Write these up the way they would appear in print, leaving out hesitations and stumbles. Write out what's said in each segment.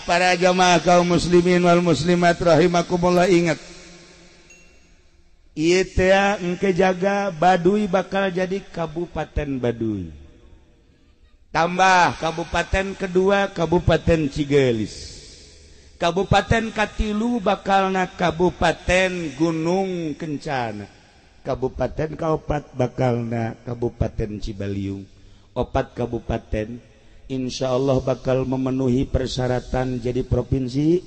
para jamaah kaum muslimin wal muslimat rahimakumullah, ingat ieu teh engke jaga Baduy bakal jadi Kabupaten Baduy. Tambah kabupaten kedua Kabupaten Cigelis. Kabupaten katilu bakalna Kabupaten Gunung Kencana. Kabupaten kaopat bakalna Kabupaten Cibaliung. 4 kabupaten insyaallah bakal memenuhi persyaratan jadi provinsi.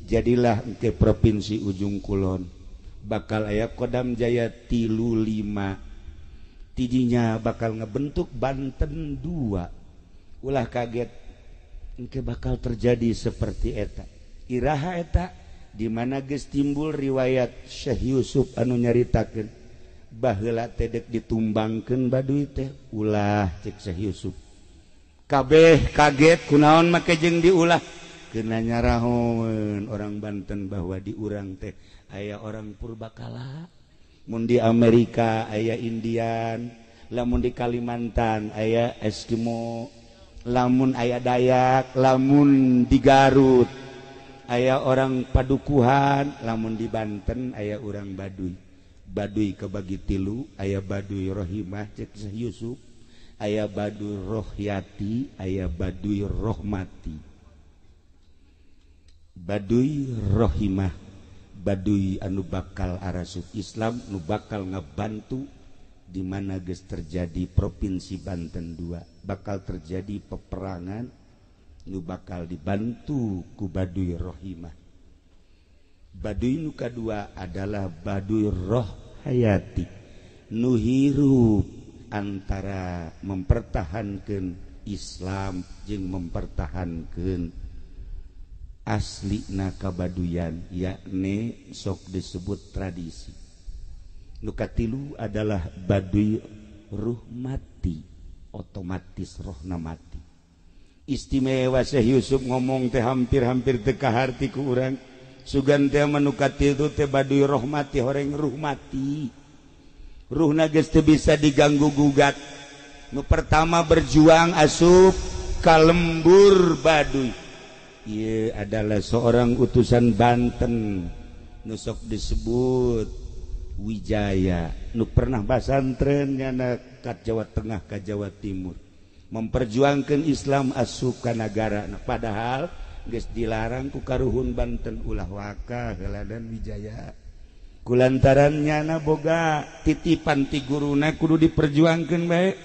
Jadilah engke Provinsi Ujung Kulon. Bakal aya Kodam Jaya 35. Tidinya bakal ngebentuk Banten 2. Ulah kaget engke bakal terjadi seperti eta. Iraha eta di mana geus timbul riwayat Syekh Yusuf anu nyaritakeun baheula teh dek ditumbangkeun Baduy teh. Ulah cek Syekh Yusuf. Kabeh kaget kunaon make jeung diulah. Keuna nyarahoeun orang Banten bahwa di urang teh aya orang purbakala. Mun di Amerika aya Indian, lamun di Kalimantan aya Eskimo, lamun aya Dayak, lamun di Garut aya orang Padukuhan, lamun di Banten aya orang Baduy. Baduy kebagi 3, aya Baduy Rohimah cek Syekh Yusuf, aya Baduy Rohyati, aya Baduy Rohmati. Baduy Rohimah, Baduy anu bakal arasuk Islam, nu bakal ngebantu di mana geus terjadi Provinsi Banten 2, bakal terjadi peperangan, nu bakal dibantu ku Baduy Rohimah. Baduy nu kadua adalah Baduy Rohayati, nu hirup antara mempertahankeun Islam jeung mempertahankeun aslina kabaduyan, yakni sok disebut tradisi. Nu katilu adalah Baduy Ruhmati, otomatis rohna mati. Istimewa Syekh Yusuf ngomong teh hampir-hampir teu kaharti ku urang. Sugan teh manu katilu teh Baduy Rohmati, horeng ruh mati. Ruhna geus teu bisa diganggu gugat. Nu pertama berjuang asup ka lembur Baduy. Ieu adalah seorang utusan Banten nu sok disebut Wijaya, nu pernah basantren nyana ka Jawa Tengah ka Jawa Timur, memperjuangkan Islam asup ka nagara. Nah, padahal geus dilarang ku karuhun Banten ulah waka heuladan Wijaya. Kulantaran nyana boga titipan ti guruna kudu diperjuangkeun bae.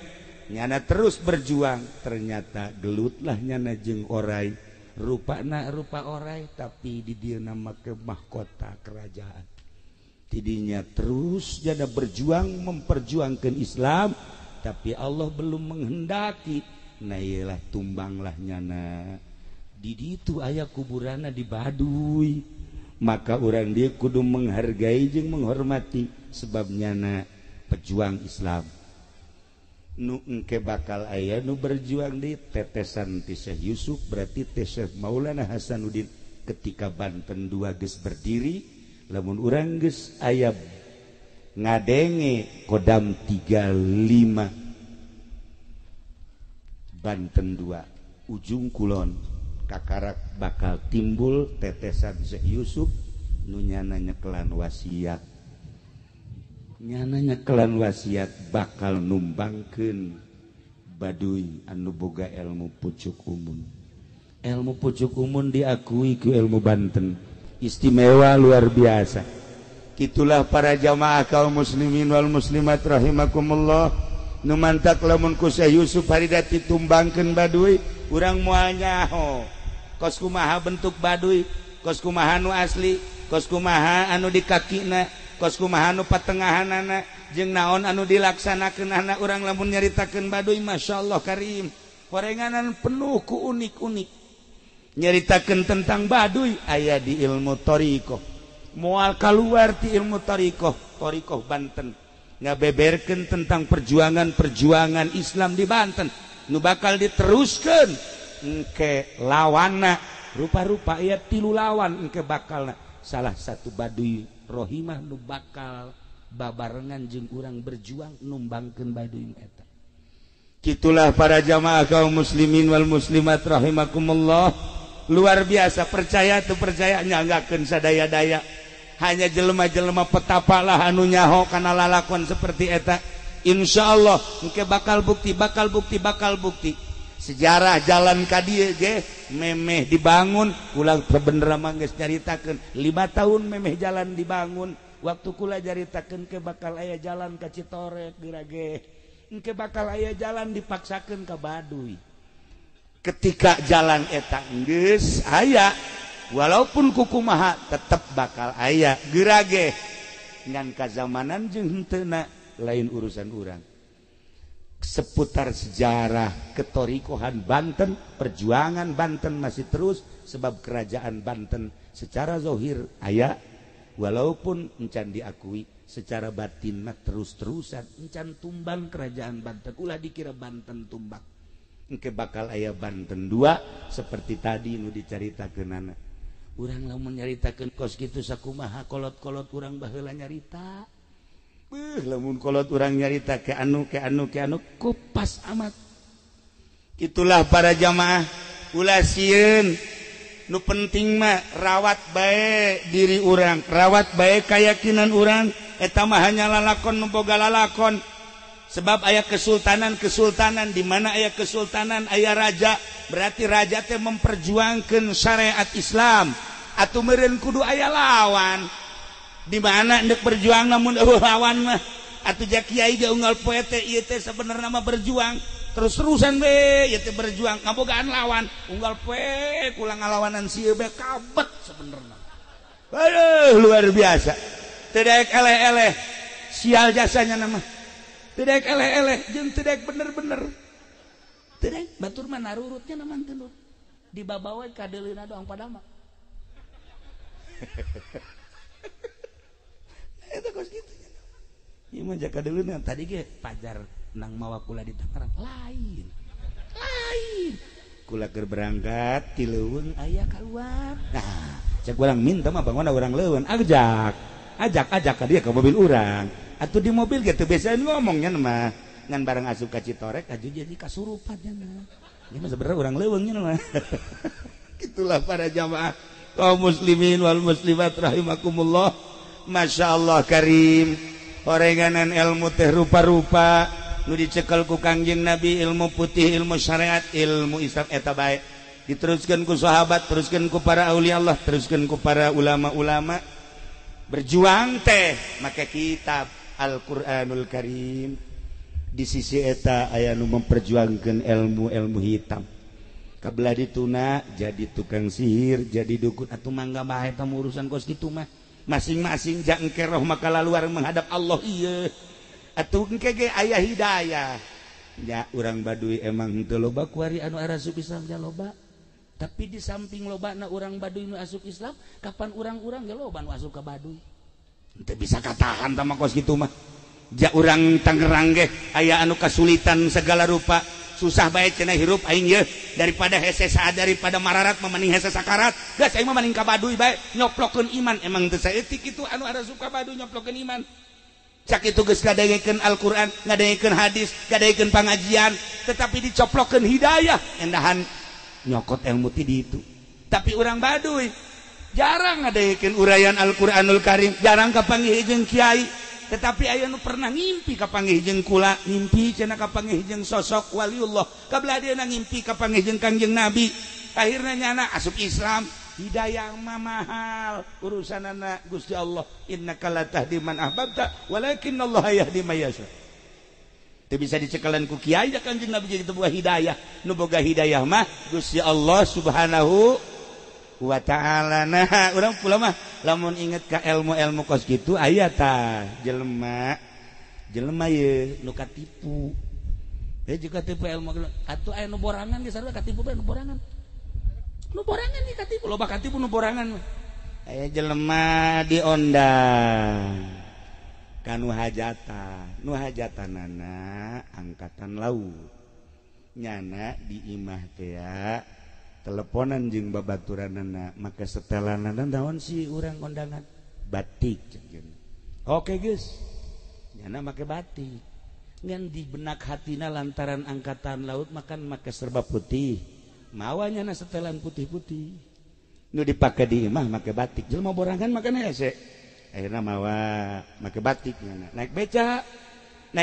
Nyana terus berjuang, ternyata gelutlah nyana jeung oray. Rupana rupa oray tapi di dieu nama ke mahkota kerajaan. Tidinya terus jana berjuang memperjuangkan Islam, tapi Allah belum menghendaki. Nah iyalah tumbanglah nyana. Di ditu aya kuburana di Baduy. Maka orang dia kudu menghargai jeung menghormati sebab nyana pejuang Islam. Nu engke bakal aya nu berjuang di tetesan ti Syekh Yusuf, berarti teh Syekh Maulana Hasanuddin ketika Banten 2 geus berdiri. Lamun urang geus aya ngadenge Kodam 35 Banten 2 Ujung Kulon kakarak bakal timbul tetesan Syekh Yusuf nu nyana nyekelan wasiat. Nyana nyekelan wasiat bakal numbangkeun Baduy anu boga ilmu pucuk umun. Ilmu pucuk umun diakui ku ilmu Banten, istimewa luar biasa. Kitulah para jamaah kaum muslimin wal muslimat rahimakumullah, nu mantak lamun ku Syekh Yusuf harida ditumbangkeun Baduy, urang moal nyaho kos kumaha bentuk Baduy, kos kumaha nu asli, kos kumaha anu di kakina, kos kumaha anu patengahanana, jeung naon anu dilaksanakeun anak urang lamun nyaritakeun Baduy. Masyaallah karim, horenganan penuh ku unik-unik. Nyaritakeun tentang Baduy aya di ilmu thariqah, moal kaluar ti ilmu thariqah Banten, ngabeberkeun tentang perjuangan Islam di Banten nu bakal diteruskeun engke lawanna. Rupa-rupa aya 3 lawan engke bakalna. Salah satu Baduy Rohimah nu bakal babarengan jeung urang berjuang numbangkeun Baduy eta. Kitulah para jamaah kaum muslimin wal muslimat rahimakumullah, luar biasa percaya tuh percaya nyanggakeun sadaya-daya hanya jelema-jelema petapa lah anu nyaho kana lalakon seperti eta insyaallah engke bakal bukti sejarah jalan ka dieu ge memeh dibangun ulah bener mah geus nyaritakeun 5 tahun memeh jalan dibangun waktu kula jaritakeun ke bakal aya jalan ka Citorek gerage engke bakal aya jalan dipaksakeun ka Baduy ketika jalan eta geus aya walaupun kukumaha tetep bakal aya gerage ngan kazamanan jeung henteu lain urusan urang seputar sejarah ketorikohan Banten perjuangan Banten masih terus sebab kerajaan Banten secara zahir aya walaupun encan diakui secara batin mah terus-terusan encan tumbang kerajaan Banten ulah dikira Banten tumbang engke bakal aya Banten 2 seperti tadi nu dicaritakeunana urang lamun nyaritakeun kos kitu sakumaha kolot-kolot urang baheula nyarita lamun kolot urang nyarita ke anu kupas amat itulah para jamaah ulah sieun nu penting mah rawat bae diri urang rawat bae keyakinan urang eta mah hanya lalakon nu boga lalakon sebab aya kesultanan di mana aya kesultanan aya raja berarti raja teh memperjuangkeun syariat Islam atuh meureun kudu aya lawan di mana endek berjuang namun lawan mah atuh ja kiai ge unggal poe teh ieu teh sabenerna mah berjuang terus-terusan we ieu teh berjuang ngabogaan lawan unggal poe kula ngalawanan sieu be kabet sabenerna aduh luar biasa teu daek eleh-eleh sial jasanya nama teu daek eleh-eleh jeung teu daek bener-bener teu daek batur mah narurutnya nama teu dibabawe ka deulina doang padama eta kos kitu ieu mah jaka deulina tadi ge pajar nang mawa kula di Tangerang lain kula keur berangkat ti leuweung aya kaluar nah cek urang minta mah bangunna urang leuweung ajak ka dia ke mobil urang atuh di mobil ge teu biasa ngomongnya mah ngan bareng asup ka Citorek aju jadi kasurupan nya ieu mah sebenarnya urang leuweung nya mah itulah para jamaah kaum muslimin wal muslimat rahimakumullah masyaallah karim horenganan ilmu teh rupa-rupa nu dicekel ku Kangjeng Nabi ilmu putih ilmu syariat ilmu Islam eta bae diteruskeun ku sahabat teruskeun ku para aulia Allah teruskeun ku para ulama-ulama berjuang teh make kitab Al-Qur'anul Karim di sisi eta aya nu memperjuangkeun ilmu-ilmu hitam kabelah dituna jadi tukang sihir jadi dukun atuh mangga bae eta urusan kos kitu mah masing-masing ja engke roh maka laluar menghadap Allah ieu atuh engke ge aya hidayah nya urang Baduy emang henteu loba kuari anu arasup Islam ja loba tapi di samping lobana urang Baduy nu asup Islam kapan urang-urang ge loba nu asup ka Baduy henteu bisa katahan tah kos kitu mah ja urang Tangerang ge aya anu kasulitan segala rupa susah bae cenah hirup aing ye daripada hese saat daripada mararat memaning hese sakarat gas aing mah maning ka Baduy bae nyoplokeun iman emang teu saeutik kitu anu ada suka Baduy nyoplokeun iman cak itu geus ngadengekeun Al-Qur'an ngadengekeun hadis ngadengekeun pangajian tetapi dicoplokeun hidayah endahan nyokot ilmu ti ditu tapi urang Baduy jarang ngadengekeun urayaan Al-Qur'anul Karim jarang kapanggih jeung kiai tetapi aya nu pernah ngimpi kapanggih jeung kula ngimpi cenah kapanggih jeung sosok waliullah kabelah dieuna ngimpi kapanggih jeung Kangjeng Nabi akhirna nyana asup Islam hidayah mah mahal urusanana Gusti Allah innaka latahdi man ahbabta walakinnallaha yahdi may yasha teu bisa dicekelan ku kiai da Kangjeng Nabi jadi boga hidayah nu boga hidayah mah Gusti Allah subhanahu wa ta'ala nah urang pula mah lamun inget ka ilmu-ilmu kos kitu aya tah jelema ye nu katipu juga tipu ilmu atuh aya nu borangan ge sarua katipu bae nu borangan ge katipu loba katipu nu borangan aya jelema diondang kanu hajatanana angkatan laut nyana di imah teh teleponan jeung babaturanana maka setelanana naon si urang kondangan batik oke geus nyana make batik ngan di benak hatina lantaran angkatan laut makan make serba putih mawanya na setelan putih-putih nu dipake di imah make batik jelema borangan makan hese akhirna mawa make batik naik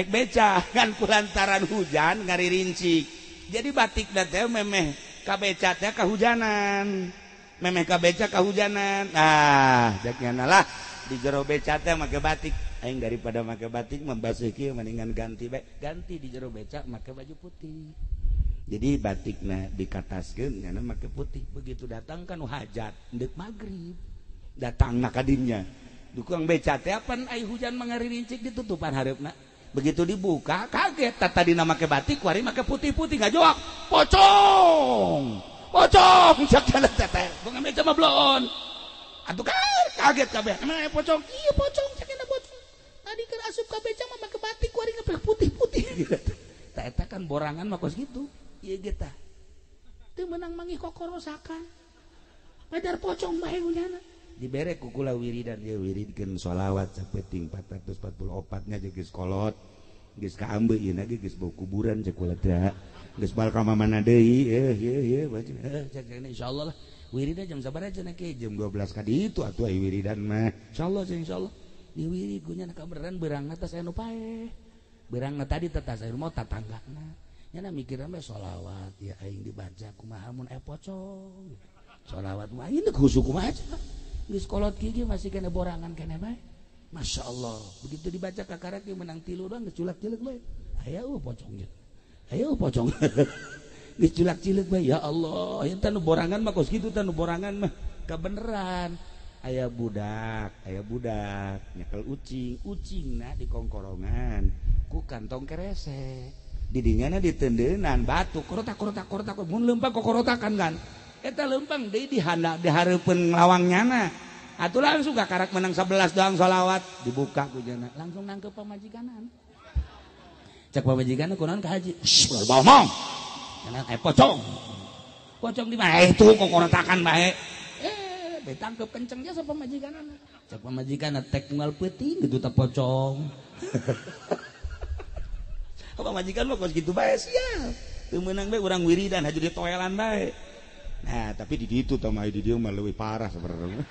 beca kan kulantaran hujan ngaririncik jadi batik teh memeh ka beca teh kahujanan memeh ka beca kahujanan jaknya lah di jero beca teh make batik aing daripada make batik membasuh kieu mendingan ganti di jero beca make baju putih jadi batikna dikataskeun nya make putih begitu datang kan hajat deuk magrib datangna ka dinya dukang beca teh apan ai hujan mangaririncik ditutupan hareupna begitu dibuka kaget tadina make batik kuari make putih-putih ngajoak pocong cak jalan teteh bunga meja mah blon atuh kaget kabeh emang pocong iya pocong cakna pocong tadi keur asup ka beca mah make batik kuari make putih-putih tah eta kan borangan mah kos kitu ieu ge tah teu meunang manggih kokorosakan padar pocong bae hujanna dibere ku kula wiridan ya wiridkeun sholawat sapeting 444 nya geus kolot geus kaambe ieu na geus bau kuburan cek kula teh geus bal ka mamana deui ye baca cek insyaallah lah wiridan jam sabaraha cenah ke jam 12 ka ditu atuh ai wiridan mah insyaallah di wirid gu nya kabeneran beurangna teh anu paeh beurangna tadi teh tas mau tatanggana nya mikirna mah sholawat ya aing dibaca kumaha mun aya pocong sholawat mah ieu khusuk kumaha geus kolot gigi masih kena borangan kena bae Masya Allah begitu dibaca kakarak menang 3 doang geus culak-cileuk bae aya pocong geus culak-cileuk bae ya Allah eta nu borangan mah kos kitu teh nu borangan mah kabeneran aya budak nyekel ucingna di kongkorongan ku kantong kerese di dinyana ditendeunan batu korotak mun leumpang kokorotakan kan eta leumpang deui di hareupeun nglawangnyana atuh langsung kakarak menang 11 doang sholawat dibuka ku jana langsung nangkep pamajikanan cek pamajikanna kunaon ka haji ngomong cenah pocong di mana itu kokorotakan bae ditangkep kenceng ge sa pamajikanana cek pamajikanna tek moal peuting gitu teh pocong pamajikan mah kos kitu bae siap teu meunang bae urang wiridan haju ditoelan bae. Nah, tapi di ditu tah mah di dieu mah leuwih parah sabarana.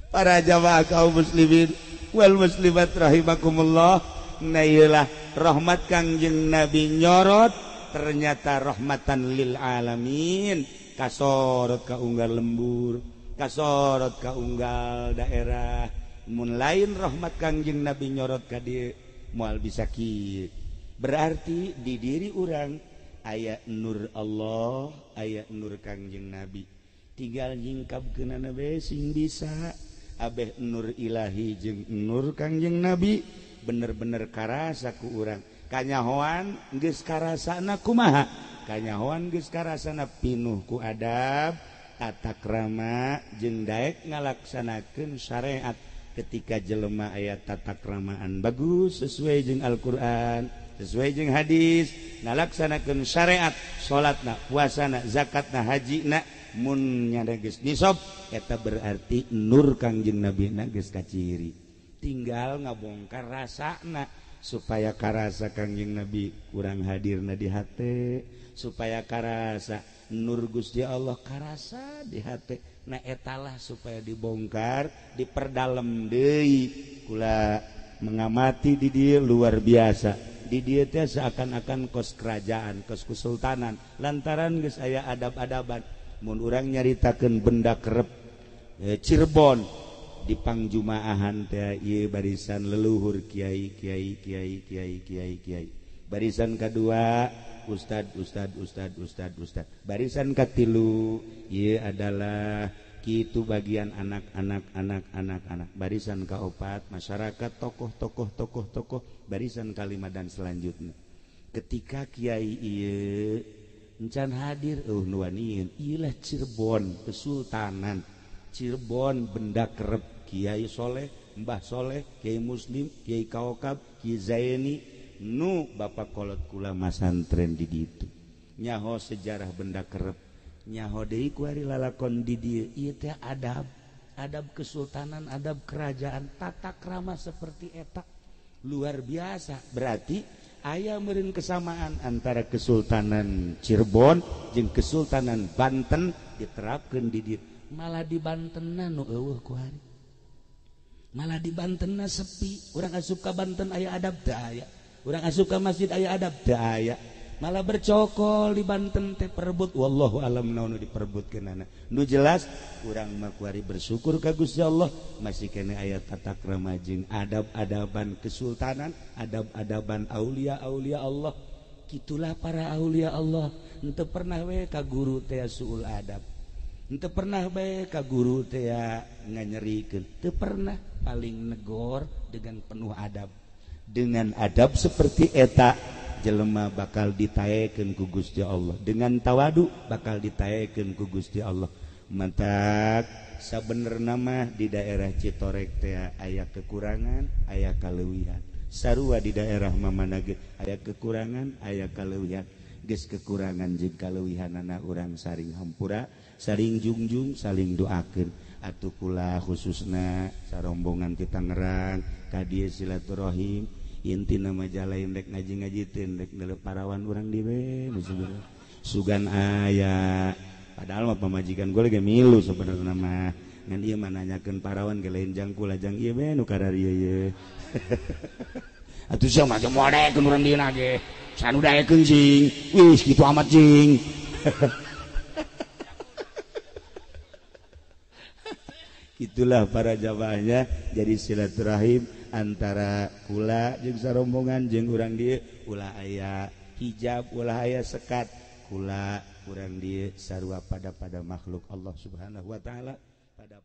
Para jamaah kaum muslimin wal muslimat rahimakumullah, nailah rahmat Kangjeng Nabi nyorot ternyata rahmatan lil alamin, kasorot ka unggal lembur, kasorot ka unggal daerah. Mun lain rahmat Kangjeng Nabi nyorot ka dieu moal bisa kieu. Berarti di diri urang aya nur Allah, aya nur Kangjeng Nabi. Tinggal nyingkapkeunana bae sing bisa. Abeh nur ilahi jeung nur Kangjeng Nabi bener-bener karasa ku urang. Kanyahoan geus karasana kumaha? Kanyahoan geus karasana pinuh ku adab, tata krama jeung daek ngalaksanakeun syariat. Ketika jelema aya tata kramaan bagus sesuai jeung Al-Qur'an, sesuai jeung hadis, ngalaksanakeun syariat, salatna, puasana, zakatna, hajina, mun nyada geus nisab eta berarti nur Kangjeng Nabi na geus kaciri. Tinggal ngabongkar rasana supaya karasa Kangjeng Nabi kurang hadirna di hate, supaya karasa nur Gusti Allah karasa di hate. Nah etalah supaya dibongkar, diperdalam deui. Kula mengamati di dia luar biasa. Di dia teh seakan-akan kos kerajaan, kos kesultanan. Lantaran geus aya adab-adaban. Mun urang nyaritakeun benda kerep Cirebon di pangjumaahan teh ieu barisan leluhur kiai. Barisan kedua ustad. Barisan katilu ieu adalah kitu bagian anak-anak. Barisan kaopat masyarakat tokoh. Barisan kalima dan selanjutnya. Ketika kiai ieu encan hadir nuanieun ieulah Cirebon kesultanan. Cirebon benda kerep Kiai Soleh, Mbah Soleh, Kiai Muslim, Kiai Kaokab, Kiai Zaini nu bapak kolot kula masantren di ditu. Nyaho sejarah benda kerep, nyaho deui ku ari lalakon di dieu ieu teh adab kesultanan, adab kerajaan, tata krama seperti eta luar biasa. Berarti aya meureun kesamaan antara Kesultanan Cirebon jeung Kesultanan Banten diterapkeun di dieu. Malah di Bantenna nu eueuh ku hari. Malah di Bantenna sepi. Urang asup ka Banten aya adab teu aya. Urang asup ka masjid aya adab teu aya. Malah bercokol di Banten teh perebut. Wallahu alam naon nu diperebutkeunana. Nu jelas urang mah kuari bersyukur ka Gusti Allah masih kene aya tata krama jeung adab-adaban kesultanan, adab-adaban aulia-aulia Allah. Kitulah para aulia Allah. Henteu pernah we ka guru teh suul adab. Henteu pernah we ka guru teh nganyerikeun. Teu pernah, paling negor dengan penuh adab. Dengan adab seperti eta jelema bakal ditaekeun ku Gusti Allah, dengan tawadu bakal ditaekeun ku Gusti Allah. Mantak sabenerna mah di daerah Citorek teh aya kekurangan, aya kaleuwihan. Sarua di daerah mamana ge aya kekurangan, aya kaleuwihan. Geus kekurangan jeung kaleuwihanana urang saring hampura, saring jungjung, saling doakeun. Atuh kula khususna sarombongan ti Tangerang ka dieu silaturahim. Inti nama jalain rek ngaji-ngajiteun rek parawan urang di we sugan aya padahal mah pamajikan gue lagi milu sebenarnya mah ngan ieu mah nanyakeun parawan ge lain jangkul lajang ieu we nu kararieu ye atuh sia mah modekeun urang dina ge sanu daekeun cing wis kitu amat cing itulah para jamaahnya jadi silaturahim antara kula jeung sarombongan jeung urang dieu ulah aya hijab ulah aya sekat kula urang dieu sarua pada makhluk Allah Subhanahu wa taala pada